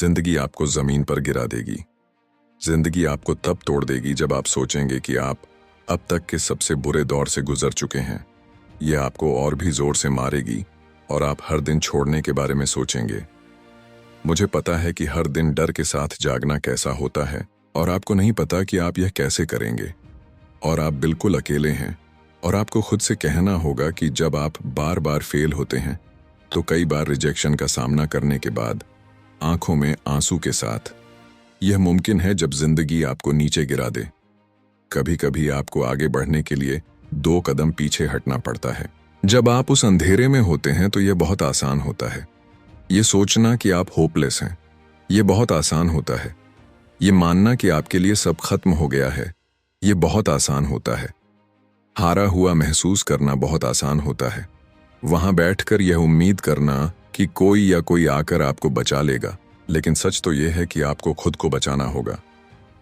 जिंदगी आपको जमीन पर गिरा देगी। जिंदगी आपको तब तोड़ देगी जब आप सोचेंगे कि आप अब तक के सबसे बुरे दौर से गुजर चुके हैं। यह आपको और भी जोर से मारेगी और आप हर दिन छोड़ने के बारे में सोचेंगे। मुझे पता है कि हर दिन डर के साथ जागना कैसा होता है और आपको नहीं पता कि आप यह कैसे करेंगे। और आप बिल्कुल अकेले हैं और आपको खुद से कहना होगा कि जब आप बार बार फेल होते हैं तो कई बार रिजेक्शन का सामना करने के बाद आंखों में आंसू के साथ, यह मुमकिन है जब जिंदगी आपको नीचे गिरा दे। कभी कभी आपको आगे बढ़ने के लिए 2 कदम पीछे हटना पड़ता है। जब आप उस अंधेरे में होते हैं तो यह बहुत आसान होता है। ये सोचना कि आप होपलेस हैं, यह बहुत आसान होता है। ये मानना कि आपके लिए सब खत्म हो गया है, यह बहुत आसान होता है। हारा हुआ महसूस करना बहुत आसान होता है। वहां बैठकर यह उम्मीद करना कि कोई आकर आपको बचा लेगा, लेकिन सच तो यह है कि आपको खुद को बचाना होगा।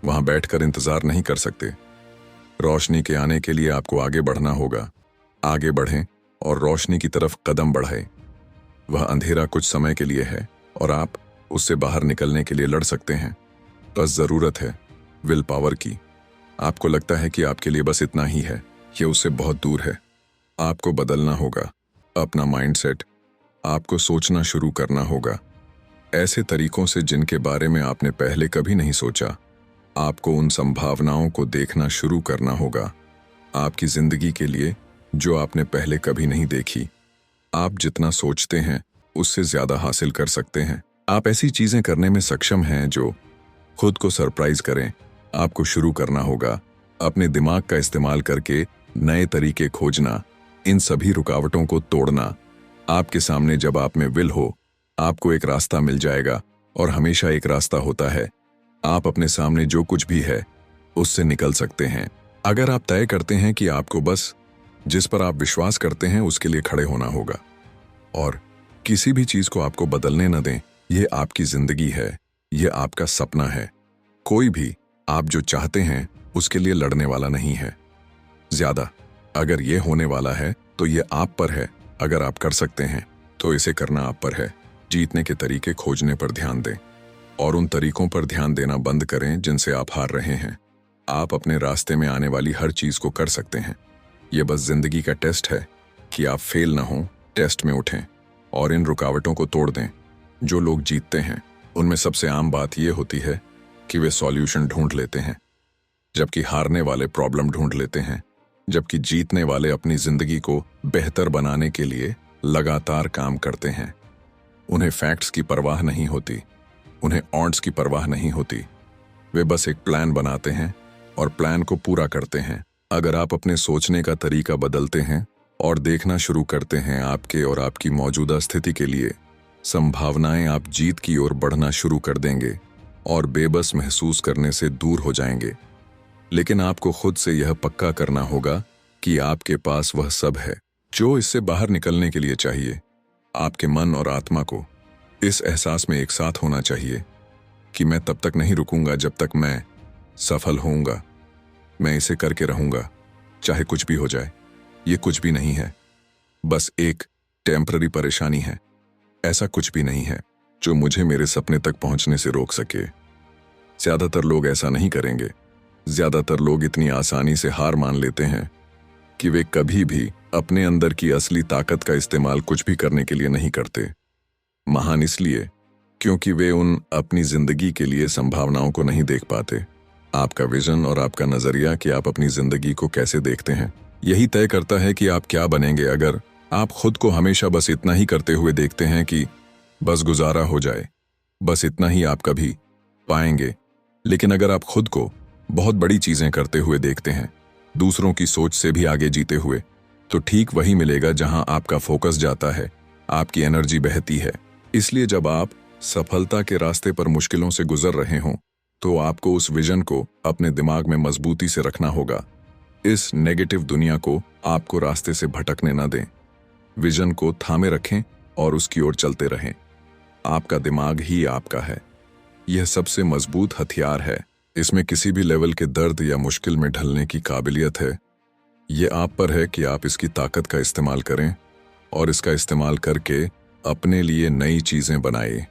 वहां बैठकर इंतजार नहीं कर सकते। रोशनी के आने के लिए आपको आगे बढ़ना होगा। आगे बढ़ें और रोशनी की तरफ कदम बढ़ाएं। वह अंधेरा कुछ समय के लिए है और आप उससे बाहर निकलने के लिए लड़ सकते हैं। बस जरूरत है विल पावर की। आपको लगता है कि आपके लिए बस इतना ही है, यह उससे बहुत दूर है। आपको बदलना होगा अपना माइंडसेट। आपको सोचना शुरू करना होगा ऐसे तरीकों से जिनके बारे में आपने पहले कभी नहीं सोचा। आपको उन संभावनाओं को देखना शुरू करना होगा आपकी जिंदगी के लिए जो आपने पहले कभी नहीं देखी। आप जितना सोचते हैं उससे ज्यादा हासिल कर सकते हैं। आप ऐसी चीजें करने में सक्षम हैं जो खुद को सरप्राइज करें। आपको शुरू करना होगा अपने दिमाग का इस्तेमाल करके नए तरीके खोजना, इन सभी रुकावटों को तोड़ना। आपके सामने जब आप में विल हो, आपको एक रास्ता मिल जाएगा और हमेशा एक रास्ता होता है। आप अपने सामने जो कुछ भी है उससे निकल सकते हैं अगर आप तय करते हैं कि आपको बस जिस पर आप विश्वास करते हैं उसके लिए खड़े होना होगा। और किसी भी चीज को आपको बदलने न दें। यह आपकी जिंदगी है, यह आपका सपना है। कोई भी आप जो चाहते हैं उसके लिए लड़ने वाला नहीं है। ज्यादा अगर यह होने वाला है तो यह आप पर है। अगर आप कर सकते हैं तो इसे करना आप पर है। जीतने के तरीके खोजने पर ध्यान दें और उन तरीकों पर ध्यान देना बंद करें जिनसे आप हार रहे हैं। आप अपने रास्ते में आने वाली हर चीज को कर सकते हैं। यह बस जिंदगी का टेस्ट है कि आप फेल ना हो। टेस्ट में उठें और इन रुकावटों को तोड़ दें। जो लोग जीतते हैं उनमें सबसे आम बात यह होती है कि वे सॉल्यूशन ढूंढ लेते हैं, जबकि हारने वाले प्रॉब्लम ढूंढ लेते हैं। जबकि जीतने वाले अपनी जिंदगी को बेहतर बनाने के लिए लगातार काम करते हैं। उन्हें फैक्ट्स की परवाह नहीं होती, उन्हें ऑड्स की परवाह नहीं होती। वे बस एक प्लान बनाते हैं और प्लान को पूरा करते हैं। अगर आप अपने सोचने का तरीका बदलते हैं और देखना शुरू करते हैं आपके और आपकी मौजूदा स्थिति के लिए, संभावनाएं आप जीत की ओर बढ़ना शुरू कर देंगे और बेबस महसूस करने से दूर हो जाएंगे। लेकिन आपको खुद से यह पक्का करना होगा कि आपके पास वह सब है जो इससे बाहर निकलने के लिए चाहिए। आपके मन और आत्मा को इस एहसास में एक साथ होना चाहिए कि मैं तब तक नहीं रुकूंगा जब तक मैं सफल होऊंगा। मैं इसे करके रहूंगा चाहे कुछ भी हो जाए। ये कुछ भी नहीं है, बस एक टेम्पररी परेशानी है। ऐसा कुछ भी नहीं है जो मुझे मेरे सपने तक पहुंचने से रोक सके। ज्यादातर लोग ऐसा नहीं करेंगे। ज्यादातर लोग इतनी आसानी से हार मान लेते हैं कि वे कभी भी अपने अंदर की असली ताकत का इस्तेमाल कुछ भी करने के लिए नहीं करते। महान इसलिए क्योंकि वे उन अपनी जिंदगी के लिए संभावनाओं को नहीं देख पाते। आपका विजन और आपका नजरिया कि आप अपनी जिंदगी को कैसे देखते हैं, यही तय करता है कि आप क्या बनेंगे। अगर आप खुद को हमेशा बस इतना ही करते हुए देखते हैं कि बस गुजारा हो जाए, बस इतना ही आप कभी पाएंगे। लेकिन अगर आप खुद को बहुत बड़ी चीजें करते हुए देखते हैं, दूसरों की सोच से भी आगे जीते हुए, तो ठीक वही मिलेगा जहां आपका फोकस जाता है, आपकी एनर्जी बहती है। इसलिए जब आप सफलता के रास्ते पर मुश्किलों से गुजर रहे हों तो आपको उस विजन को अपने दिमाग में मजबूती से रखना होगा। इस नेगेटिव दुनिया को आपको रास्ते से भटकने न दें। विजन को थामे रखें और उसकी ओर चलते रहें। आपका दिमाग ही आपका है। यह सबसे मजबूत हथियार है। इसमें किसी भी लेवल के दर्द या मुश्किल में ढलने की काबिलियत है। ये आप पर है कि आप इसकी ताकत का इस्तेमाल करें और इसका इस्तेमाल करके अपने लिए नई चीजें बनाएं।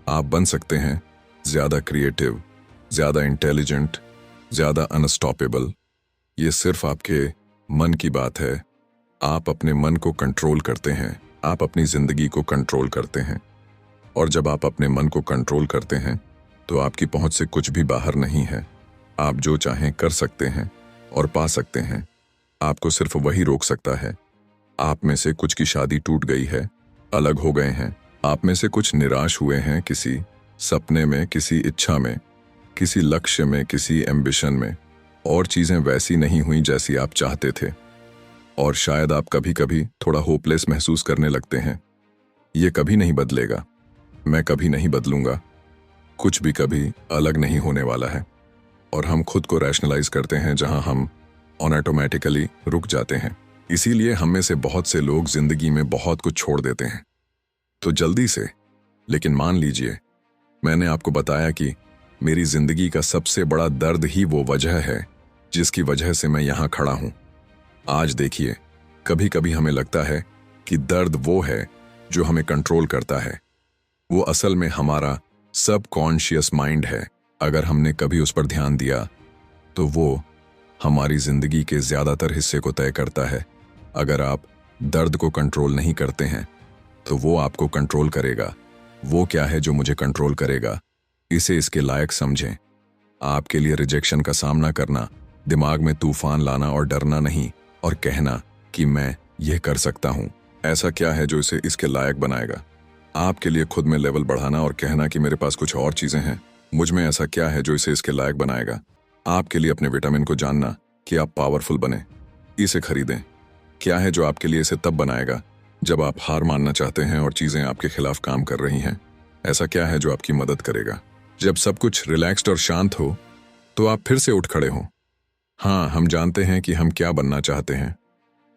आप बन सकते हैं ज़्यादा क्रिएटिव, ज़्यादा इंटेलिजेंट, ज़्यादा अनस्टॉपेबल। ये सिर्फ आपके मन की बात है। आप अपने मन को कंट्रोल करते हैं, आप अपनी ज़िंदगी को कंट्रोल करते हैं। और जब आप अपने मन को कंट्रोल करते हैं तो आपकी पहुंच से कुछ भी बाहर नहीं है। आप जो चाहें कर सकते हैं और पा सकते हैं। आपको सिर्फ वही रोक सकता है। आप में से कुछ की शादी टूट गई है, अलग हो गए हैं। आप में से कुछ निराश हुए हैं किसी सपने में, किसी इच्छा में, किसी लक्ष्य में, किसी एम्बिशन में, और चीज़ें वैसी नहीं हुई जैसी आप चाहते थे। और शायद आप कभी कभी थोड़ा होपलेस महसूस करने लगते हैं। ये कभी नहीं बदलेगा, मैं कभी नहीं बदलूंगा, कुछ भी कभी अलग नहीं होने वाला है। और हम खुद को रैशनलाइज करते हैं जहां हम ऑटोमेटिकली रुक जाते हैं। इसीलिए हम में से बहुत से लोग जिंदगी में बहुत कुछ छोड़ देते हैं। तो जल्दी से, लेकिन मान लीजिए, मैंने आपको बताया कि मेरी जिंदगी का सबसे बड़ा दर्द ही वो वजह है जिसकी वजह से मैं यहां खड़ा हूं। आज देखिए, कभी कभी हमें लगता है कि दर्द वो है जो हमें कंट्रोल करता है। वो असल में हमारा सबकॉन्शियस माइंड है। अगर हमने कभी उस पर ध्यान दिया तो वो हमारी जिंदगी के ज्यादातर हिस्से को तय करता है। अगर आप दर्द को कंट्रोल नहीं करते हैं तो वो आपको कंट्रोल करेगा। वो क्या है जो मुझे कंट्रोल करेगा, इसे इसके लायक समझें। आपके लिए रिजेक्शन का सामना करना, दिमाग में तूफान लाना और डरना नहीं, और कहना कि मैं यह कर सकता हूं। ऐसा क्या है जो इसे इसके लायक बनाएगा? आपके लिए खुद में लेवल बढ़ाना और कहना कि मेरे पास कुछ और चीजें हैं, मुझ में ऐसा क्या है जो इसे इसके लायक बनाएगा? आपके लिए अपने विटामिन को जानना कि आप पावरफुल बने, इसे खरीदें। क्या है जो आपके लिए इसे तब बनाएगा जब आप हार मानना चाहते हैं और चीजें आपके खिलाफ काम कर रही हैं? ऐसा क्या है जो आपकी मदद करेगा जब सब कुछ रिलैक्स्ड और शांत हो तो आप फिर से उठ खड़े हों? हाँ, हम जानते हैं कि हम क्या बनना चाहते हैं।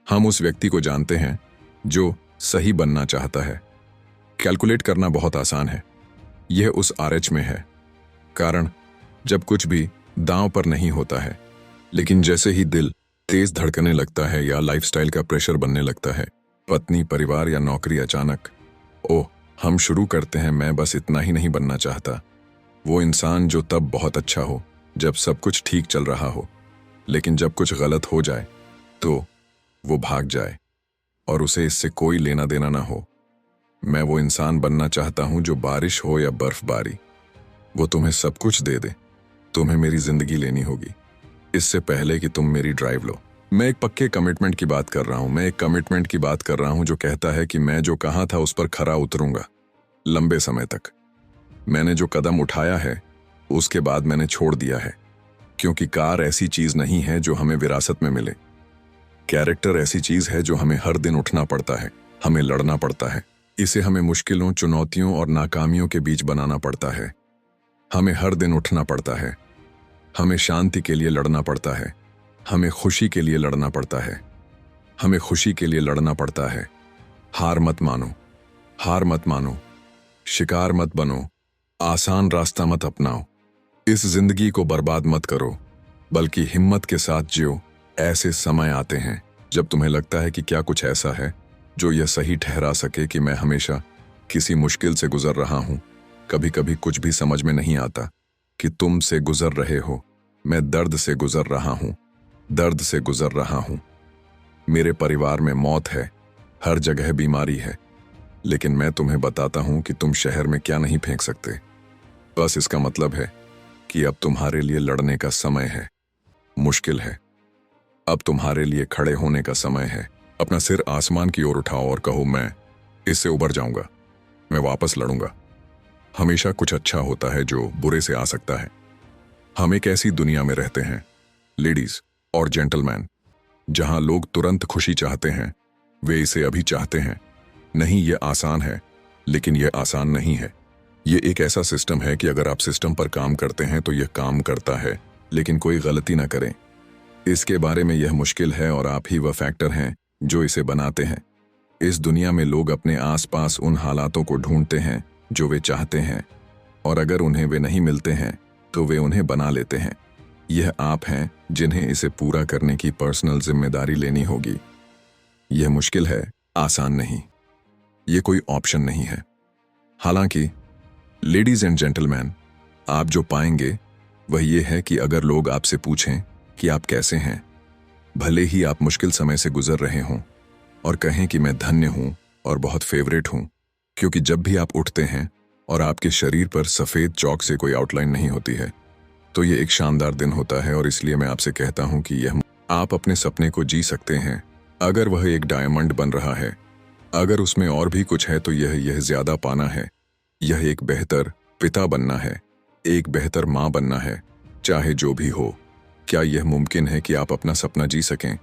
हम उस व्यक्ति को जानते हैं जो सही बनना चाहता है। कैलकुलेट करना बहुत आसान है। यह उस आरएच में है। कारण जब कुछ भी दांव पर नहीं होता है, लेकिन जैसे ही दिल तेज धड़कने लगता है या लाइफस्टाइल का प्रेशर बनने लगता है, पत्नी, परिवार या नौकरी, अचानक ओह, हम शुरू करते हैं मैं बस इतना ही नहीं बनना चाहता। वो इंसान जो तब बहुत अच्छा हो जब सब कुछ ठीक चल रहा हो, लेकिन जब कुछ गलत हो जाए तो वो भाग जाए और उसे इससे कोई लेना देना ना हो। मैं वो इंसान बनना चाहता हूं जो बारिश हो या बर्फबारी, वो तुम्हें सब कुछ दे दे। तुम्हें मेरी जिंदगी लेनी होगी इससे पहले कि तुम मेरी ड्राइव लो। मैं एक पक्के कमिटमेंट की बात कर रहा हूं। मैं एक कमिटमेंट की बात कर रहा हूं जो कहता है कि मैं जो कहा था उस पर खरा उतरूंगा लंबे समय तक। मैंने जो कदम उठाया है उसके बाद मैंने छोड़ दिया है, क्योंकि कार ऐसी चीज नहीं है जो हमें विरासत में मिले। कैरेक्टर ऐसी चीज है जो हमें हर दिन उठना पड़ता है, हमें लड़ना पड़ता है। इसे हमें मुश्किलों, चुनौतियों और नाकामियों के बीच बनाना पड़ता है। हमें हर दिन उठना पड़ता है। हमें शांति के लिए लड़ना पड़ता है। हमें खुशी के लिए लड़ना पड़ता है। हमें खुशी के लिए लड़ना पड़ता है। हार मत मानो, हार मत मानो, शिकार मत बनो, आसान रास्ता मत अपनाओ। इस जिंदगी को बर्बाद मत करो, बल्कि हिम्मत के साथ जियो। ऐसे समय आते हैं जब तुम्हें लगता है कि क्या कुछ ऐसा है जो यह सही ठहरा सके कि मैं हमेशा किसी मुश्किल से गुजर रहा हूं। कभी कभी कुछ भी समझ में नहीं आता कि तुम से गुजर रहे हो। मैं दर्द से गुजर रहा हूं, दर्द से गुजर रहा हूं। मेरे परिवार में मौत है, हर जगह बीमारी है, लेकिन मैं तुम्हें बताता हूं कि तुम शहर में क्या नहीं फेंक सकते। बस इसका मतलब है कि अब तुम्हारे लिए लड़ने का समय है। मुश्किल है, अब तुम्हारे लिए खड़े होने का समय है। अपना सिर आसमान की ओर उठाओ और कहो, मैं इससे उबर जाऊंगा, मैं वापस लड़ूंगा। हमेशा कुछ अच्छा होता है जो बुरे से आ सकता है। हम एक ऐसी दुनिया में रहते हैं, लेडीज और जेंटलमैन, जहां लोग तुरंत खुशी चाहते हैं। वे इसे अभी चाहते हैं। नहीं, ये आसान है, लेकिन यह आसान नहीं है। ये एक ऐसा सिस्टम है कि अगर आप सिस्टम पर काम करते हैं तो यह काम करता है, लेकिन कोई गलती ना करें। इसके बारे में यह मुश्किल है और आप ही वह फैक्टर हैं जो इसे बनाते हैं। इस दुनिया में लोग अपने आसपास उन हालातों को ढूंढते हैं जो वे चाहते हैं, और अगर उन्हें वे नहीं मिलते हैं तो वे उन्हें बना लेते हैं। यह आप हैं जिन्हें इसे पूरा करने की पर्सनल जिम्मेदारी लेनी होगी। यह मुश्किल है, आसान नहीं। ये कोई ऑप्शन नहीं है। हालांकि लेडीज एंड जेंटलमैन, आप जो पाएंगे वह ये है कि अगर लोग आपसे पूछें कि आप कैसे हैं, भले ही आप मुश्किल समय से गुजर रहे हों, और कहें कि मैं धन्य हूं और बहुत फेवरेट हूं, क्योंकि जब भी आप उठते हैं और आपके शरीर पर सफेद चौक से कोई आउटलाइन नहीं होती है, तो ये एक शानदार दिन होता है। और इसलिए मैं आपसे कहता हूं कि यह आप अपने सपने को जी सकते हैं। अगर वह एक डायमंड बन रहा है, अगर उसमें और भी कुछ है, तो यह ज्यादा पाना है। यह एक बेहतर पिता बनना है, एक बेहतर माँ बनना है, चाहे जो भी हो। क्या यह मुमकिन है कि आप अपना सपना जी सकें?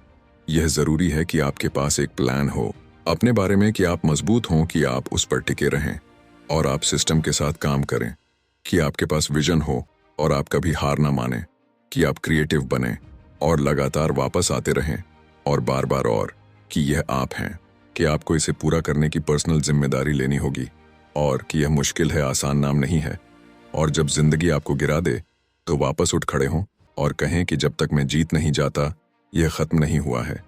यह जरूरी है कि आपके पास एक प्लान हो अपने बारे में, कि आप मजबूत हों, कि आप उस पर टिके रहें और आप सिस्टम के साथ काम करें, कि आपके पास विजन हो और आप कभी हार ना माने, कि आप क्रिएटिव बने और लगातार वापस आते रहें और बार बार, और कि यह आप हैं, कि आपको इसे पूरा करने की पर्सनल जिम्मेदारी लेनी होगी, और कि यह मुश्किल है, आसान नाम नहीं है। और जब जिंदगी आपको गिरा दे तो वापस उठ खड़े हों और कहें कि जब तक मैं जीत नहीं जाता, यह खत्म नहीं हुआ है।